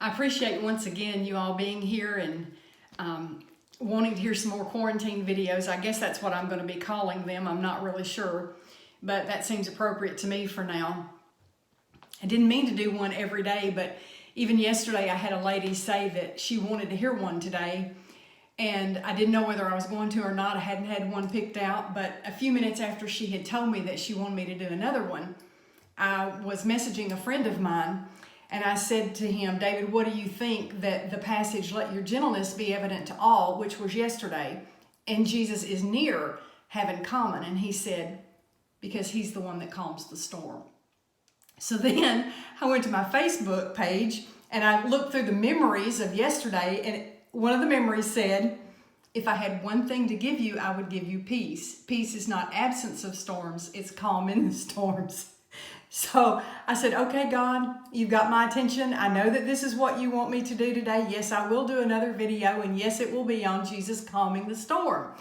I appreciate once again you all being here and wanting to hear some more quarantine videos. I guess that's what I'm going to be calling them. I'm not really sure, but that seems appropriate to me for now. I didn't mean to do one every day, but even yesterday I had a lady say that she wanted to hear one today, and I didn't know whether I was going to or not. I hadn't had one picked out, but a few minutes after she had told me that she wanted me to do another one, I was messaging a friend of mine, and I said to him, David, what do you think that the passage, let your gentleness be evident to all, which was yesterday, and Jesus is near, have in common? And he said, because he's the one that calms the storm. So then I went to my Facebook page and I looked through the memories of yesterday, and one of the memories said, if I had one thing to give you, I would give you peace. Peace is not absence of storms, it's calm in the storms. So I said, okay, God, you've got my attention. I know that this is what you want me to do today. Yes, I will do another video, and yes, it will be on Jesus calming the storm.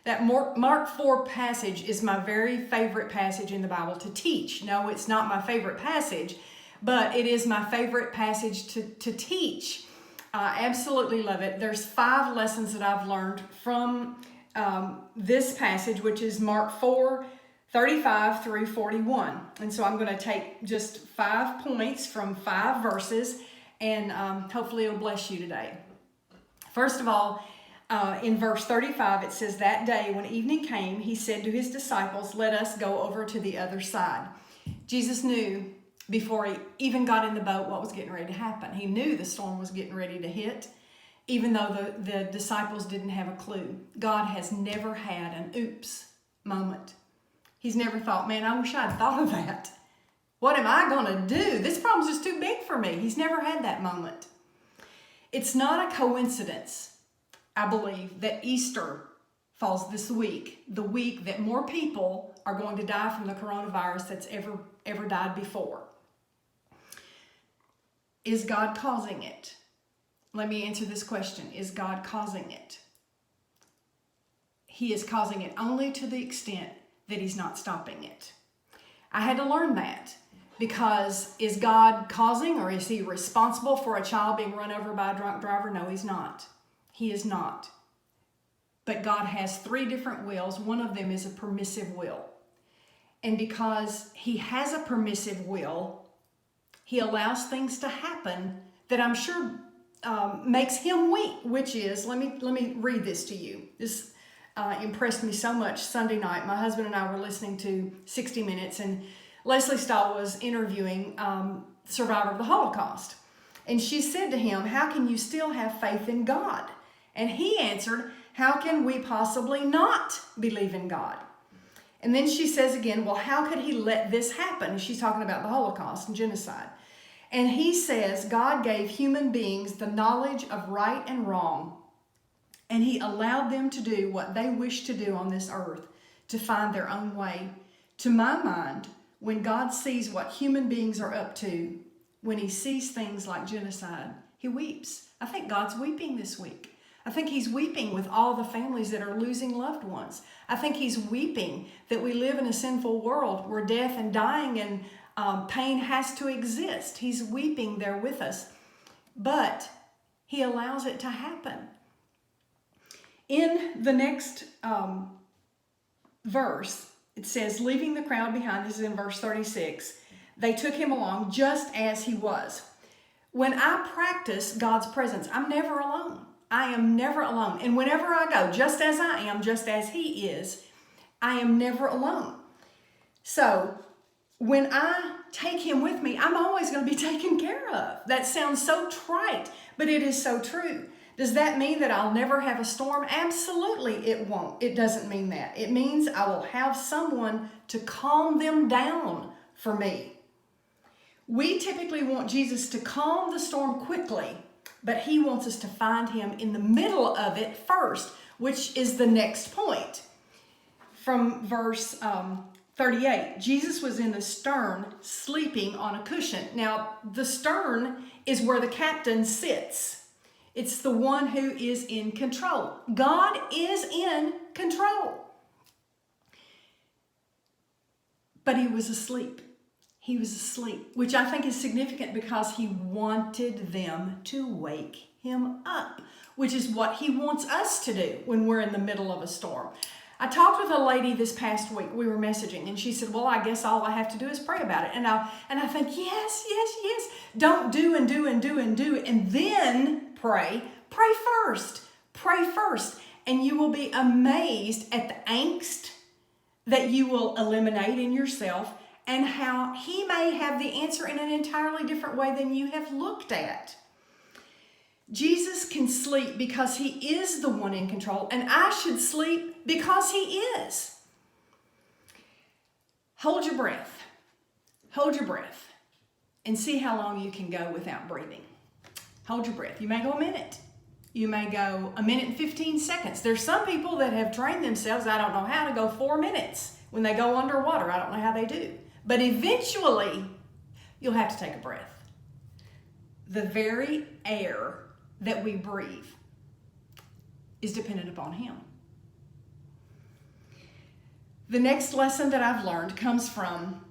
That Mark 4 passage is my very favorite passage in the Bible to teach. No, it's not my favorite passage, but it is my favorite passage to teach. I absolutely love it. There's 5 lessons that I've learned from this passage, which is Mark 4:35 through 41. And so I'm going to take just 5 points from 5 verses, and hopefully it'll bless you today. First of all, in verse 35, it says, that day when evening came, he said to his disciples, let us go over to the other side. Jesus knew before he even got in the boat what was getting ready to happen. He knew the storm was getting ready to hit, even though the disciples didn't have a clue. God has never had an oops moment. He's never thought, man, I wish I'd thought of that. What am I going to do? This problem's just too big for me. He's never had that moment. It's not a coincidence, I believe, that Easter falls this week, the week that more people are going to die from the coronavirus that's ever died before. Is God causing it? Let me answer this question. Is God causing it? He is causing it only to the extent that he's not stopping it. I had to learn that, because is God causing, or is he responsible for a child being run over by a drunk driver? No, he's not. He is not. But God has 3 different wills. One of them is a permissive will. And because he has a permissive will, he allows things to happen that I'm sure makes him weak, which is, let me read this to you. This impressed me so much Sunday night. My husband and I were listening to 60 Minutes, and Leslie Stahl was interviewing survivor of the Holocaust. And she said to him, how can you still have faith in God? And he answered, how can we possibly not believe in God? And then she says again, well, how could he let this happen? She's talking about the Holocaust and genocide. And he says, God gave human beings the knowledge of right and wrong, and he allowed them to do what they wish to do on this earth, to find their own way. To my mind, when God sees what human beings are up to, when he sees things like genocide, he weeps. I think God's weeping this week. I think he's weeping with all the families that are losing loved ones. I think he's weeping that we live in a sinful world where death and dying and pain has to exist. He's weeping there with us. But he allows it to happen. In the next verse, it says, leaving the crowd behind, this is in verse 36, they took him along just as he was. When I practice God's presence, I'm never alone. I am never alone. And whenever I go, just as I am, just as he is, I am never alone. So when I take him with me, I'm always going to be taken care of. That sounds so trite, but it is so true. Does that mean that I'll never have a storm? Absolutely it won't. It doesn't mean that. It means I will have someone to calm them down for me. We typically want Jesus to calm the storm quickly, but he wants us to find him in the middle of it first, which is the next point. From verse 38, Jesus was in the stern sleeping on a cushion. Now, the stern is where the captain sits. It's the one who is in control. God is in control. But he was asleep. He was asleep, which I think is significant because he wanted them to wake him up, which is what he wants us to do when we're in the middle of a storm. I talked with a lady this past week. We were messaging, and she said, well, I guess all I have to do is pray about it. And I think, yes. Don't do and do and do and do, and then pray. Pray first. Pray first. And you will be amazed at the angst that you will eliminate in yourself, and how he may have the answer in an entirely different way than you have looked at. Jesus can sleep because he is the one in control, and I should sleep because he is. Hold your breath. Hold your breath and see how long you can go without breathing. Hold your breath. You may go a minute. You may go a minute and 15 seconds. There's some people that have trained themselves, I don't know how, to go 4 minutes when they go underwater. I don't know how they do. But eventually, you'll have to take a breath. The very air that we breathe is dependent upon him. The next lesson that I've learned comes from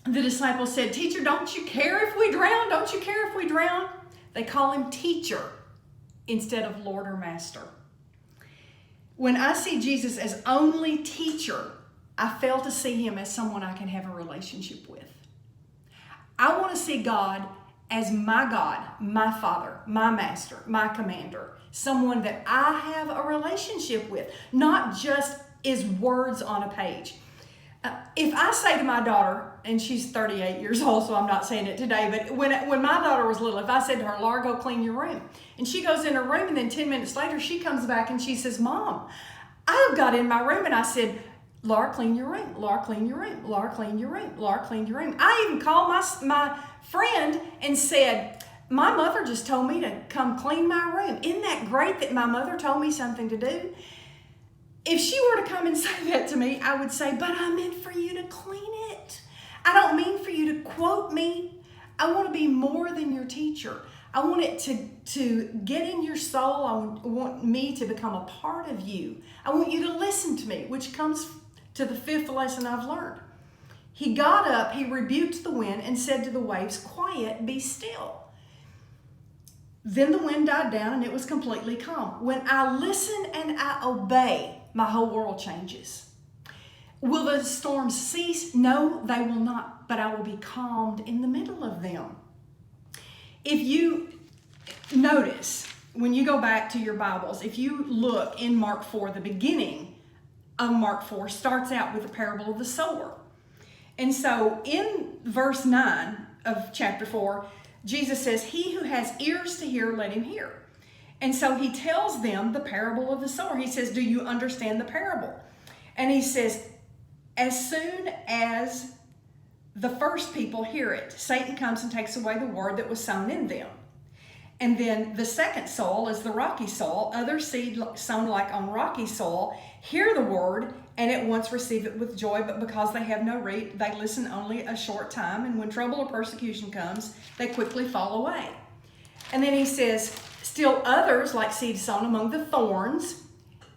the disciples said, Teacher, don't you care if we drown? Don't you care if we drown? They call him teacher instead of Lord or Master. When I see Jesus as only teacher, I fail to see him as someone I can have a relationship with. I want to see God, my Father, my Master, my Commander, someone that I have a relationship with, not just is words on a page. If I say to my daughter, and she's 38 years old, so I'm not saying it today, but when my daughter was little, if I said to her, Laura, go clean your room, and she goes in her room, and then 10 minutes later, she comes back and she says, Mom, I got in my room, and I said, Laura, clean your room. Laura, clean your room. Laura, clean your room. Laura, clean your room. I even called my friend and said, my mother just told me to come clean my room. Isn't that great that my mother told me something to do? If she were to come and say that to me, I would say, but I meant for you to clean it. I don't mean for you to quote me. I want to be more than your teacher. I want it to get in your soul. I want me to become a part of you. I want you to listen to me, which comes to the fifth lesson I've learned. He got up, he rebuked the wind and said to the waves, quiet, be still. Then the wind died down and it was completely calm. When I listen and I obey, my whole world changes. Will the storms cease? No, they will not, but I will be calmed in the middle of them. If you notice, when you go back to your Bibles, if you look in Mark 4, the beginning of Mark 4 starts out with the parable of the sower. And so in verse 9 of chapter 4, Jesus says, he who has ears to hear, let him hear. And so he tells them the parable of the sower. He says, do you understand the parable? And he says, as soon as the first people hear it, Satan comes and takes away the word that was sown in them. And then the second soil is the rocky soil. Other seed sown like on rocky soil hear the word and at once receive it with joy, but because they have no root, they listen only a short time. And when trouble or persecution comes, they quickly fall away. And then he says, still others, like seed sown among the thorns,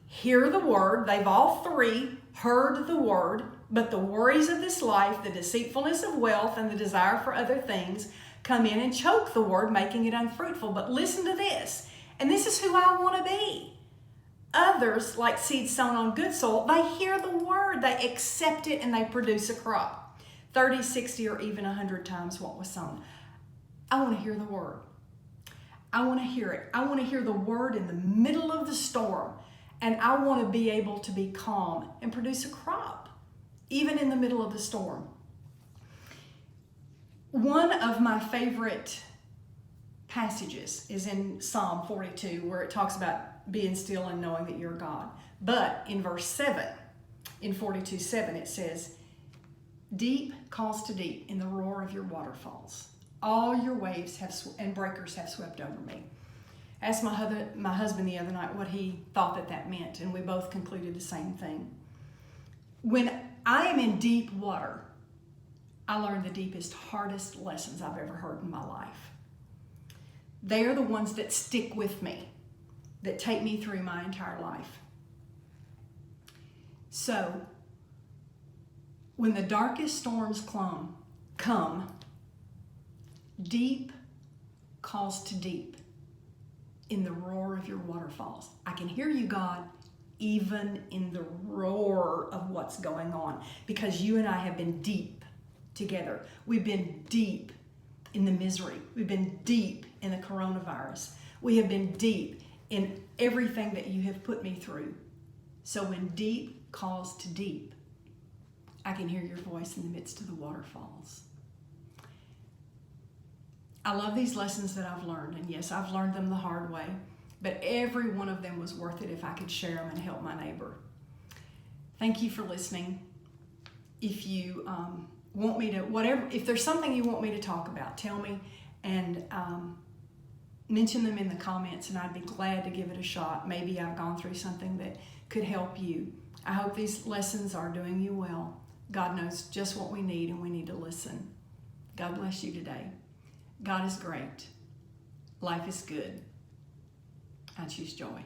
hear the word. They've all three heard the word, but the worries of this life, the deceitfulness of wealth, and the desire for other things come in and choke the word, making it unfruitful. But listen to this, and this is who I want to be. Others, like seed sown on good soil, they hear the word, they accept it, and they produce a crop. 30, 60, or even 100 times what was sown. I want to hear the word. I want to hear it. I want to hear the word in the middle of the storm, and I want to be able to be calm and produce a crop, even in the middle of the storm. One of my favorite passages is in Psalm 42, where it talks about being still and knowing that you're God. But in verse 7, in 42:7, it says, deep calls to deep in the roar of your waterfalls. All your waves and breakers have swept over me. I asked my husband the other night what he thought that meant, and we both concluded the same thing. When I am in deep water, I learn the deepest, hardest lessons I've ever heard in my life. They are the ones that stick with me, that take me through my entire life. So, when the darkest storms come, Come. Deep calls to deep in the roar of your waterfalls. I can hear you, God, even in the roar of what's going on, because you and I have been deep together. We've been deep in the misery. We've been deep in the coronavirus. We have been deep in everything that you have put me through. So when deep calls to deep, I can hear your voice in the midst of the waterfalls. I love these lessons that I've learned, and yes, I've learned them the hard way, but every one of them was worth it if I could share them and help my neighbor. Thank you for listening. If you want me to, if there's something you want me to talk about, tell me, and mention them in the comments, and I'd be glad to give it a shot. Maybe I've gone through something that could help you. I hope these lessons are doing you well. God knows just what we need, and we need to listen. God bless you today. God is great. Life is good. I choose joy.